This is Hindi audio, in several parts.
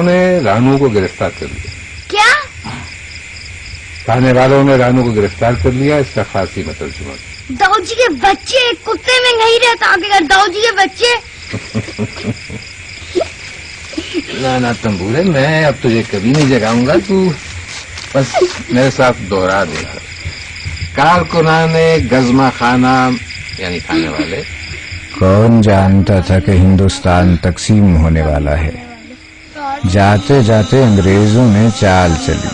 वालों ने रानू को गिरफ्तार कर लिया। क्या? थाने वालों ने रानू को गिरफ्तार कर लिया, इसका फारसी में तर्जुमा। दाऊद जी के बच्चे कुत्ते में नहीं रहता, आगे दाऊद जी के बच्चे। ना तंबूरे, मैं अब तुझे कभी नहीं जगाऊंगा, तू बस मेरे साथ दोहरा देगा। कारकुनाने गजमा खाना यानी खाने वाले। कौन जानता था कि हिंदुस्तान तकसीम होने वाला है। जाते जाते अंग्रेजों ने चाल चली।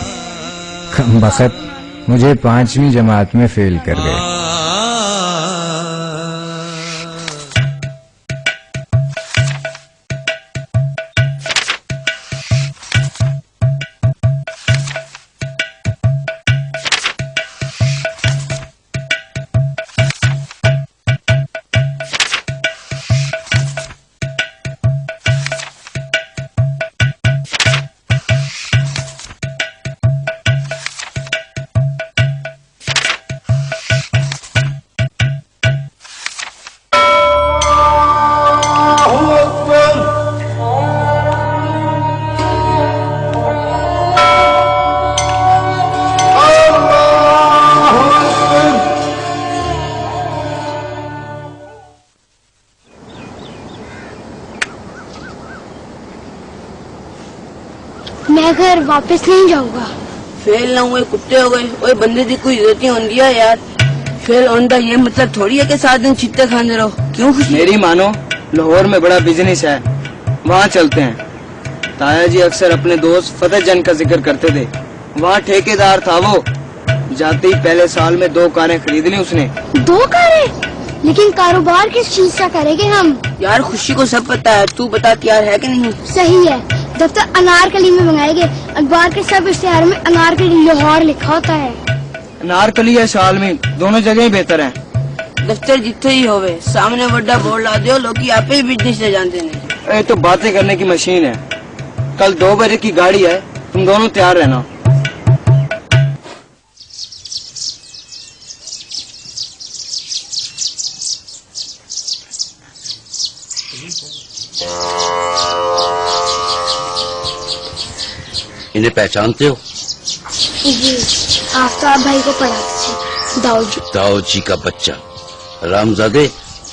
कमबख्त मुझे 5वीं जमात में फेल कर गए। मैं घर वापस नहीं जाऊंगा। फेल ना हुए कुत्ते हो गए। ओए बंदे दी कोई इज्जत होती है यार। फेल होना ये मतलब थोड़ी है कि 7 दिन चित्ते खाने रहो। क्यों खुशी? मेरी मानो, लाहौर में बड़ा बिजनेस है, वहाँ चलते हैं। ताया जी अक्सर अपने दोस्त फतेह जंग का जिक्र करते थे। वहाँ ठेकेदार था वो। जाते ही पहले साल में 2 कारें खरीद ली उसने। 2 कारें? लेकिन कारोबार किस चीज का करेंगे हम? यार खुशी को सब पता है, तू बता तैयार है कि नहीं? सही है, दफ्तर अनारकली में मंगाएंगे। अखबार के सब इश्तेहार में अनारकली लाहौर लिखा होता है। अनारकली है शालमी, दोनों जगह ही बेहतर है। दफ्तर जिथे ही होवे, सामने बड़ा बोर्ड ला दियो, लोग आप ही बिजनेस ले जानते हैं। ये तो बातें करने की मशीन है। कल 2 बजे की गाड़ी है, तुम दोनों तैयार रहना। इन्हें पहचानते हो? जी, आफ्ताब भाई को पढ़ाते थे, दाऊद जी। दाऊद जी का बच्चा। रामजादे,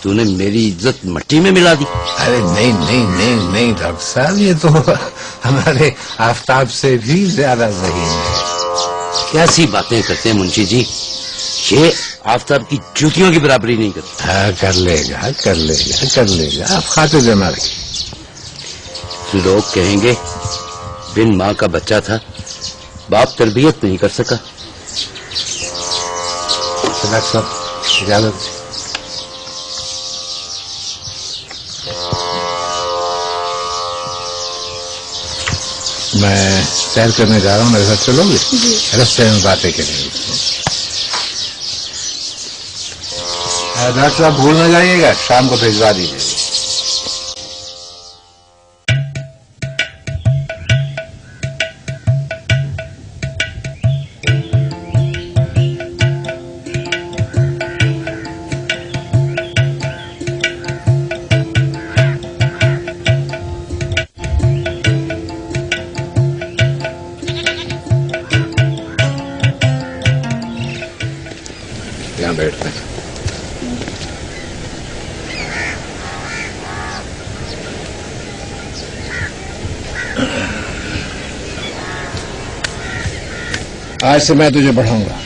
तूने मेरी इज्जत मट्टी में मिला दी। अरे नहीं डॉक्टर साहब, ये तो हमारे आफ्ताब से भी ज्यादा ज़हीन है। कैसी बातें करते हैं मुंशी जी, ये आफ्ताब की जूतियों की बराबरी नहीं करता। हाँ, कर लेगा। आप खाते जमा रखिए। लोग कहेंगे बिन माँ का बच्चा था, बाप तरबियत नहीं कर सका। डॉक्टर साहब, इजाजत। मैं सैर करने जा रहा हूँ, मेरे साथ चलोगे? रास्ते में बातें करेंगे। डॉक्टर साहब भूल न जाइएगा, शाम को भिजवा दीजिए। यहाँ बैठते हैं। आज से मैं तुझे बढ़ाऊंगा।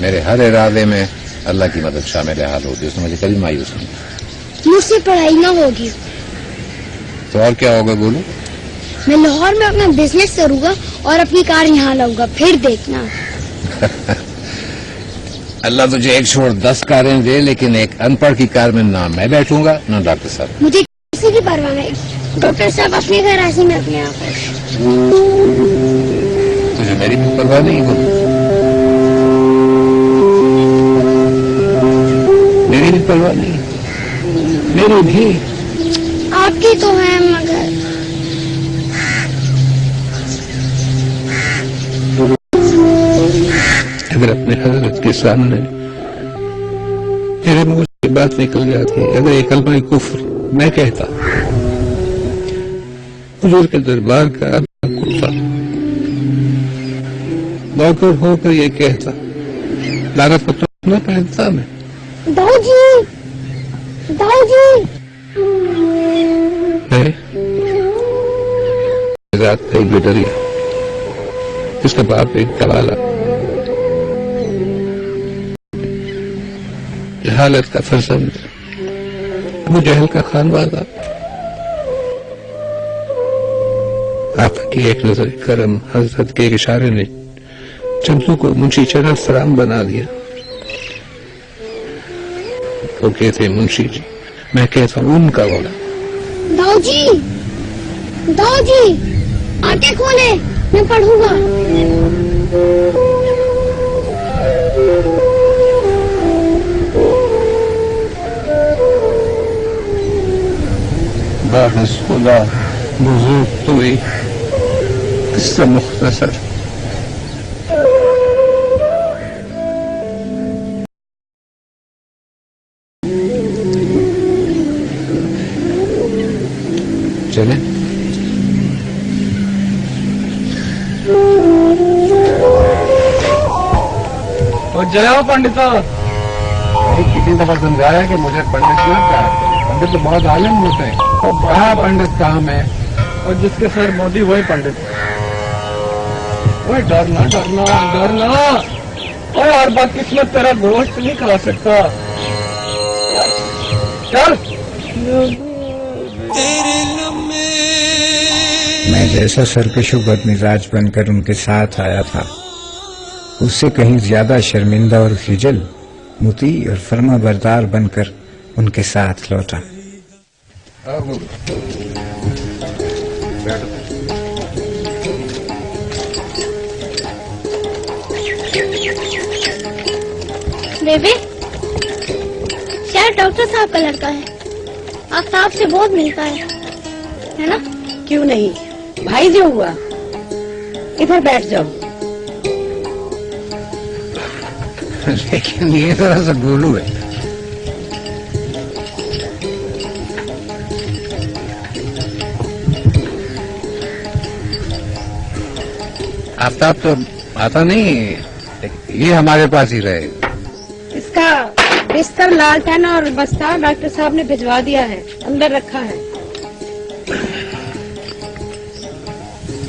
मेरे हर इरादे में अल्लाह की मदद शामिल हाल होगी। उसने मुझे कभी मायूस नहीं किया। मुझसे पढ़ाई ना होगी तो और क्या होगा बोलो? मैं लाहौर में अपना बिजनेस करूंगा और अपनी कार यहाँ लाऊंगा, फिर देखना। अल्लाह तुझे एक छोड़ 10 कारें दे, लेकिन एक अनपढ़ की कार में ना मैं बैठूंगा ना डॉक्टर साहब। मुझे किसी की परवाह नहीं। डॉक्टर साहब अपने घर ऐसे में अपने आप। तुझे मेरी भी परवाह नहीं होगी? मेरी भी परवाह नहीं? मेरी भी। आपकी तो है, मगर अगर अपने हजरत के सामने मेरे मुंह से बात निकल जाती, अगर एक कलमा कुफ्र मैं कहता हुजूर के दरबार का कुर्ता नौकर होकर ये कहता, लानत को तो न पहनता मैं। दाऊ जी, दाऊ जी। रात कई बेटरिया, इसका बाप एक कवाला, जहालत का फरजंद, अबू जहल का खानवादा। आपकी एक नजर करम, हजरत के एक इशारे ने चंदू को मुंशी चरण सलाम बना दिया। वो कहते मुंशी जी, मैं कहता हूँ उनका वाला। दाऊ जी, दाऊ जी, आटे खोले, मैं पढ़ूंगा। बारिश खुदा बुजुर्ग तो ही किस्सा मुख्तसर। चले और जय हो पंडिता। किसी दफा समझाया कि मुझे पंडित ना कहा, पंडित तो बहुत आलिम होते हैं। तो बड़ा पंडित काम है, और जिसके सर मोदी वही पंडित। ओए डरना डरना डरना, और हर बात किस्मत तेरा गोश्त नहीं खा सकता। चल। मैं जैसा सरकशो बदमिजाज बनकर उनके साथ आया था, उससे कहीं ज्यादा शर्मिंदा और खिजल, मुती और फर्मा बरदार बनकर उनके साथ लौटा। बेबी, शायद डॉक्टर साहब का लड़का है, आप साहब से बहुत मिलता है ना? क्यों नहीं, भाई जो हुआ। इधर बैठ जाओ। लेकिन ये थोड़ा सा गोलू है। आफ्ताब तो आता नहीं, ये हमारे पास ही रहेगा। इसका बिस्तर, लालटेन और बस्ता डॉक्टर साहब ने भिजवा दिया है, अंदर रखा है।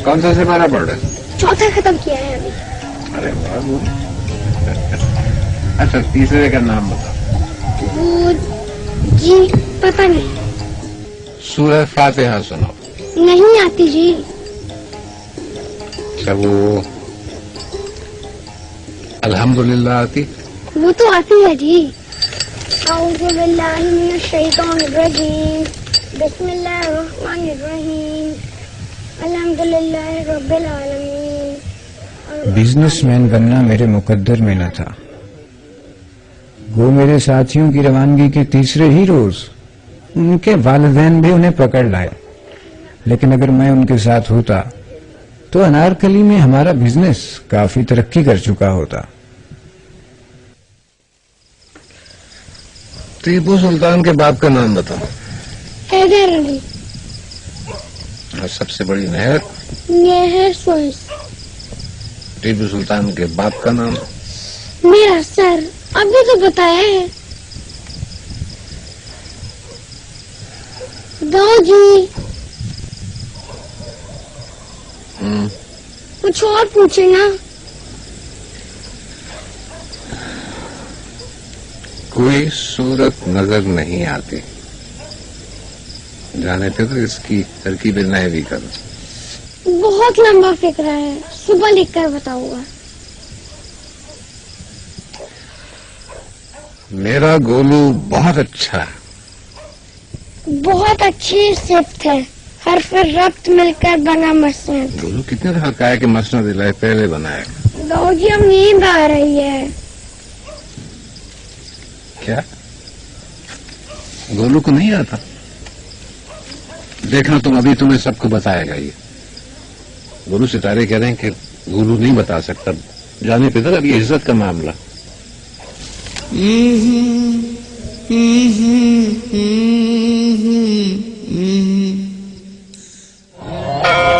कौन सा से मारा पड़ रहा है? चौथा खत्म किया है अभी। अरे वाह, वो अच्छा, तीसरे का नाम बताओ। वो जी पता नहीं। सूरह फातिहा सुनाओ। नहीं आती जी। अच्छा, वो अल्हम्दुलिल्लाह आती? वो तो आती है जी। औज़ु बिल्लाहि मिनश शैतानिर रजीम, बिस्मिल्लाहिर रहमानिर रहीम, अल्हम्दुलिल्लाहि रब्बिल आलमीन। बिजनेसमैन बनना मेरे मुकद्दर में न था। वो मेरे साथियों की रवानगी के तीसरे ही रोज उनके वालिदैन भी उन्हें पकड़ लाए, लेकिन अगर मैं उनके साथ होता तो अनारकली में हमारा बिजनेस काफी तरक्की कर चुका होता। टीपू सुल्तान के बाप का नाम बताओ। हैदर अली। और सबसे बड़ी नहर? नहर सुएज। टीपू सुल्तान के बाप का नाम? मेरा सर, अभी तो बताया है। दाऊ जी, कुछ और पूछे ना। कोई सूरत नजर नहीं आती, जाने पे तो इसकी तरकीब नए भी करो। बहुत लंबा फिक्र है, सुबह लिखकर बताऊंगा। मेरा गोलू बहुत अच्छा है। बहुत अच्छी सिफ्त है, हर्फ रब्त मिलकर बना मसनद। गोलू कितने दफा कहा कि मसनद इलाही पहले बनाया। दाऊ जी, अब नींद आ रही है। क्या गोलू को नहीं आता? देखना तुम, अभी तुम्हें सबको बताएगा ये। गोलू सितारे कह रहे हैं कि गोलू नहीं बता सकता, जाने पे तो अब ये इज्जत का मामला। है।